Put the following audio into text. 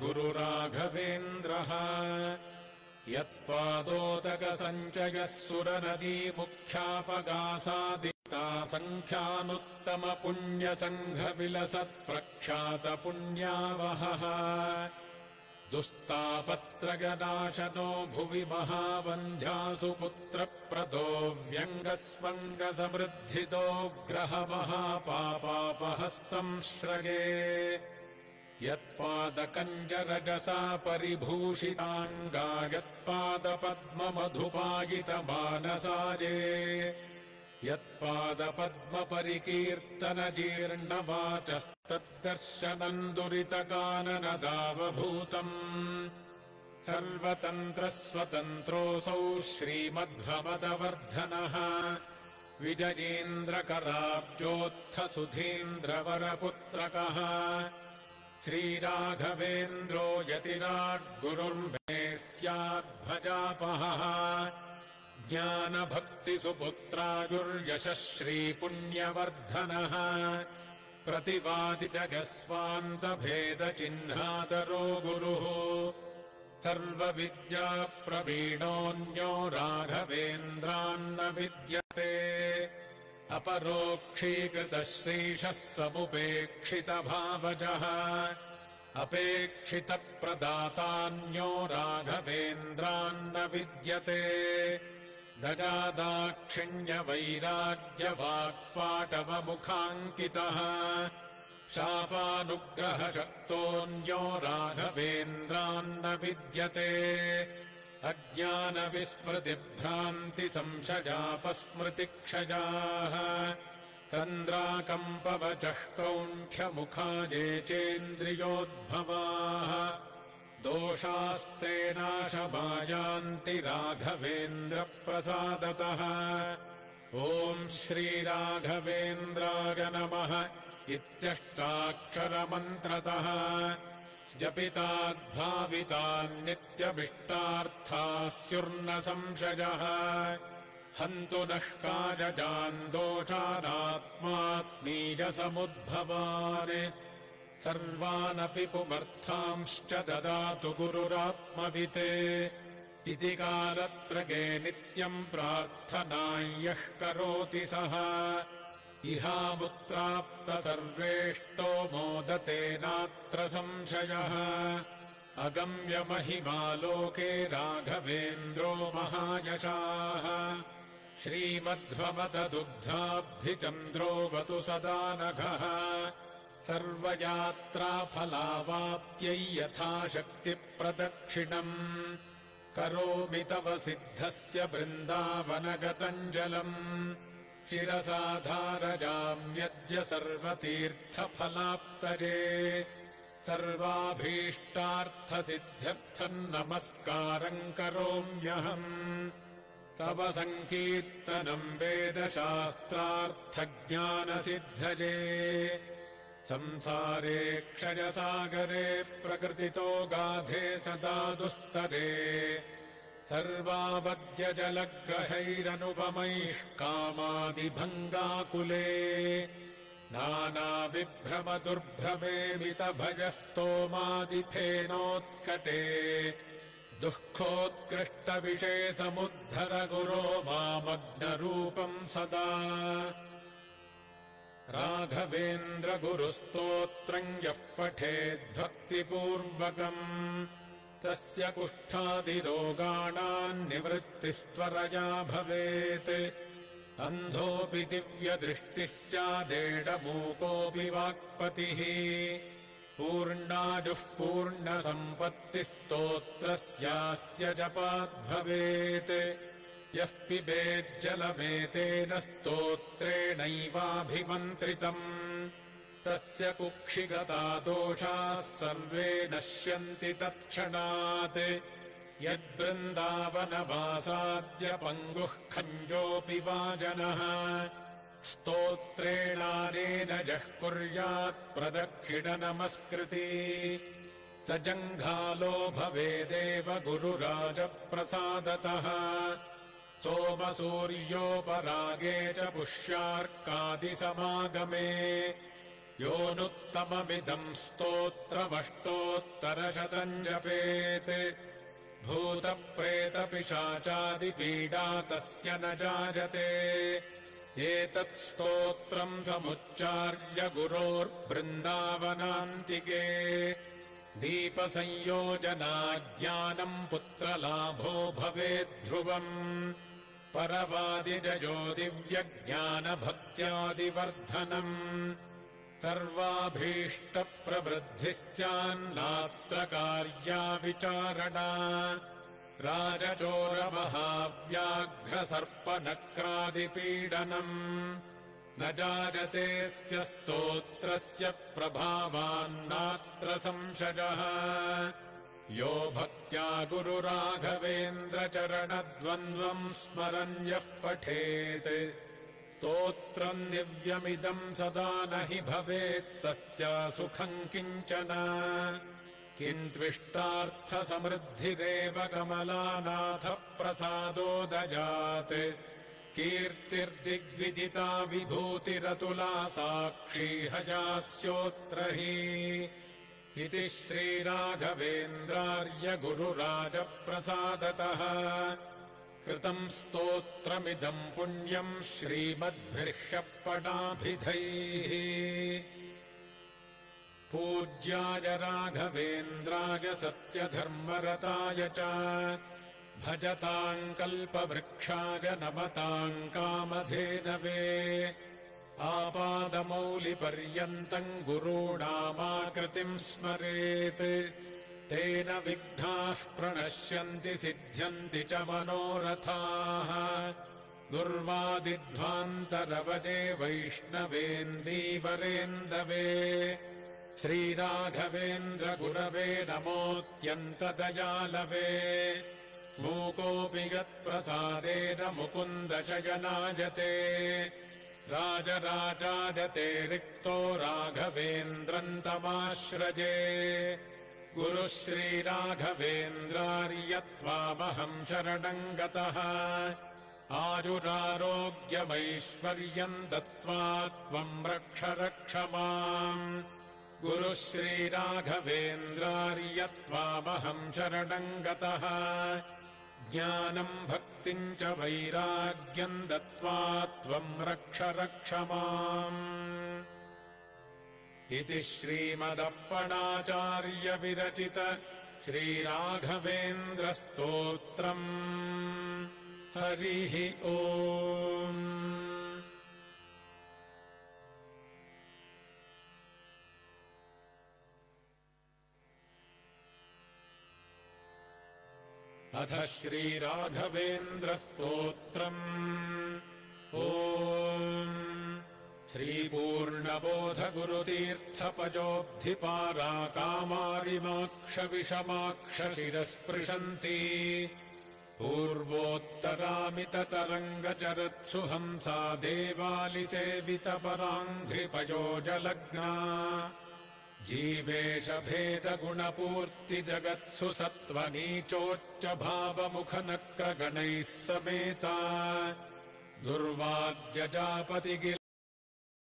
गुरुराघवेन्द्रः यत्पादोदकसञ्चयः सुरनदीमुख्यापगासादिता सङ्ख्यानुत्तमपुण्यसङ्घविलसत्प्रख्यातपुण्यावहः दुस्तापत्रगनाशनो भुवि महावन्ध्यासु पुत्रप्रदो व्यङ्गस्वङ्गसमृद्धितो ग्रहमहापापापहस्तम् श्रगे यत्पादकञ्जरजसा परिभूषिताङ्गा यत्पादपद्ममधुपायितमानसाये यत्पादपद्मपरिकीर्तनजीर्णवाचस्तद्दर्शनम् दुरितकाननदावभूतम् सर्वतन्त्रस्वतन्त्रोऽसौ श्रीमध्वमदवर्धनः विजयेन्द्रकराब्जोत्थसुधीन्द्रवरपुत्रकः श्रीराघवेन्द्रो यतिराड्गुरुर्मे स्याद्भजापहः ज्ञानभक्तिसुपुत्रायुर्यशः श्रीपुण्यवर्धनः प्रतिवादिजगस्वान्तभेदचिह्नादरो गुरुः सर्वविद्याप्रवीणोऽन्यो राघवेन्द्रान्न विद्यते अपरोक्षीकृतः श्रीशः समुपेक्षितभावजः अपेक्षितप्रदातान्यो राघवेन्द्रान्न विद्यते दजादाक्षिण्यवैराग्यवाक्पाटवमुखाङ्कितः शापानुग्रहशक्तोऽन्यो राघवेन्द्रान्न विद्यते अज्ञानविस्मृतिभ्रान्तिसंशयापस्मृतिक्षयाः तन्द्राकम्पवचः कौण्ठ्यमुखाये चेन्द्रियोद्भवाः दोषास्ते नाशमायान्ति राघवेन्द्रप्रसादतः ॐ श्रीराघवेन्द्राय नमः इत्यष्टाक्षरमन्त्रतः जपिताद्भावितान्नित्यभिष्टार्थाः स्युर्न संशयः हन्तु नः कायजान् दोषानात्मात्मीयसमुद्भवान् सर्वानपि पुमर्थांश्च ददातु गुरुरात्मवित् इति कालत्रये नित्यम् प्रार्थनां यः करोति सः इहामुत्राप्तसर्वेष्टो मोदते नात्र संशयः अगम्यमहिमालोके राघवेन्द्रो महायशाः श्रीमध्वमददुग्धाब्धिचन्द्रोऽवतु सदा नघः सर्वयात्राफलावाप्त्यै यथाशक्तिप्रदक्षिणम् करोमि तव सिद्धस्य वृन्दावनगतञ्जलम् शिरसा धारयाम्यद्य सर्वतीर्थफलाप्तये सर्वाभीष्टार्थसिद्ध्यर्थम् नमस्कारम् करोम्यहम् तव सङ्कीर्तनम् वेदशास्त्रार्थज्ञानसिद्धये संसारे क्षयसागरे प्रकृतितो गाधे सदा दुस्तरे सर्वावद्यजलग्रहैरनुपमैः कामादिभङ्गाकुले नानाविभ्रमदुर्भ्रमेमितभयस्तोमादिफेनोत्कटे दुःखोत्कृष्टविषेसमुद्धर गुरो मामग्नरूपम् सदा राघवेन्द्रगुरुस्तोत्रम् यः पठेद्भक्तिपूर्वकम् तस्य कुष्ठादिरोगाणाम् निवृत्तिस्त्वरया भवेत् अन्धोऽपि दिव्यदृष्टिः स्यादेडमूकोऽपि वाक्पतिः पूर्णायुः पूर्णसम्पत्तिस्तोत्रस्यास्य जपाद्भवेत् यः पिबेज्जलमेतेन स्तोत्रेणैवाभिमन्त्रितम् तस्य कुक्षिगता दोषाः सर्वे नश्यन्ति तत्क्षणात् यद्वृन्दावनवासाद्य पङ्गुः खञ्जोऽपि वा जनः स्तोत्रेणानेन यः कुर्यात् प्रदक्षिणनमस्कृती स जङ्घालो भवेदेव गुरुराजप्रसादतः सोमसूर्योपरागे च पुष्यार्कादिसमागमे योऽनुत्तममिदम् स्तोत्रमष्टोत्तरशतम् जपेत् भूतप्रेतपिशाचादिपीडा तस्य न जायते। एतत् स्तोत्रम् समुच्चार्य गुरोर्बृन्दावनान्तिके दीपसंयोजनाज्ञानम् पुत्रलाभो भवेद्ध्रुवम् परवादिजयो दिव्यज्ञानभक्त्यादिवर्धनम् सर्वाभीष्टप्रवृद्धिः स्यान्नात्र कार्या विचारणा राजचोरमहाव्याघ्रसर्पनक्रादिपीडनम् न जायतेऽस्य स्तोत्रस्य प्रभावान्नात्र संशयः यो भक्त्या गुरुराघवेन्द्रचरणद्वन्द्वम् स्मरन् यः पठेत् स्तोत्रम् दिव्यमिदम् सदा न हि भवेत्तस्य सुखम् किञ्चन किन्त्विष्टार्थसमृद्धिरेव कमलानाथप्रसादोदयात् कीर्तिर्दिग्विदिता विभूतिरतुला साक्षी हयास्योऽत्र हि इति श्रीराघवेन्द्रार्य गुरुराजप्रसादतः कृतम् स्तोत्रमिदम् पुण्यम् श्रीमद्भिर्ह्यपडाभिधैः पूज्याय राघवेन्द्राय सत्यधर्मरताय च भजताम् कल्पवृक्षाय नमताम् कामधेनवे आपादमौलिपर्यन्तम् गुरूणामाकृतिम् स्मरेत् तेन विघ्नाः प्रणश्यन्ति सिद्ध्यन्ति च मनोरथाः दुर्वादिध्वान्तरवजे वैष्णवेन्दीवरेन्दवे श्रीराघवेन्द्र गुरवे नमोऽत्यन्तदयालवे मूकोऽपि यत्प्रसादेन मुकुन्द शयनायते राजराजायते रिक्तो राघवेन्द्रम् तमाश्रजे गुरुः श्रीराघवेन्द्रार्यत्वामहम् शरणम् गतः आयुरारोग्यमैश्वर्यम् दत्त्वा त्वम् रक्ष रक्ष माम् गुरुः श्रीराघवेन्द्रार्यत्वामहम् शरणम् गतः ज्ञानम् भक्तिम् च वैराग्यम् दत्त्वा त्वम् रक्ष रक्ष माम् इति श्रीमदप्पणाचार्यविरचित श्रीराघवेन्द्रस्तोत्रम् हरिः ओम्। अथ श्रीराघवेन्द्रस्तोत्रम् ॐ श्रीपूर्णबोधगुरुतीर्थपयोब्धिपारा कामारिमाक्षविषमाक्षशिरस्पृशन्ति पूर्वोत्तरामिततरङ्गचरत्सु हंसा देवालिसेवितपराङ्घ्रिपयोजलग्ना जीवेशभेदगुणपूर्तिजगत्सु सत्त्वनीचोच्चभावमुखनक्रगणैः समेता दुर्वाद्यजापतिगिरि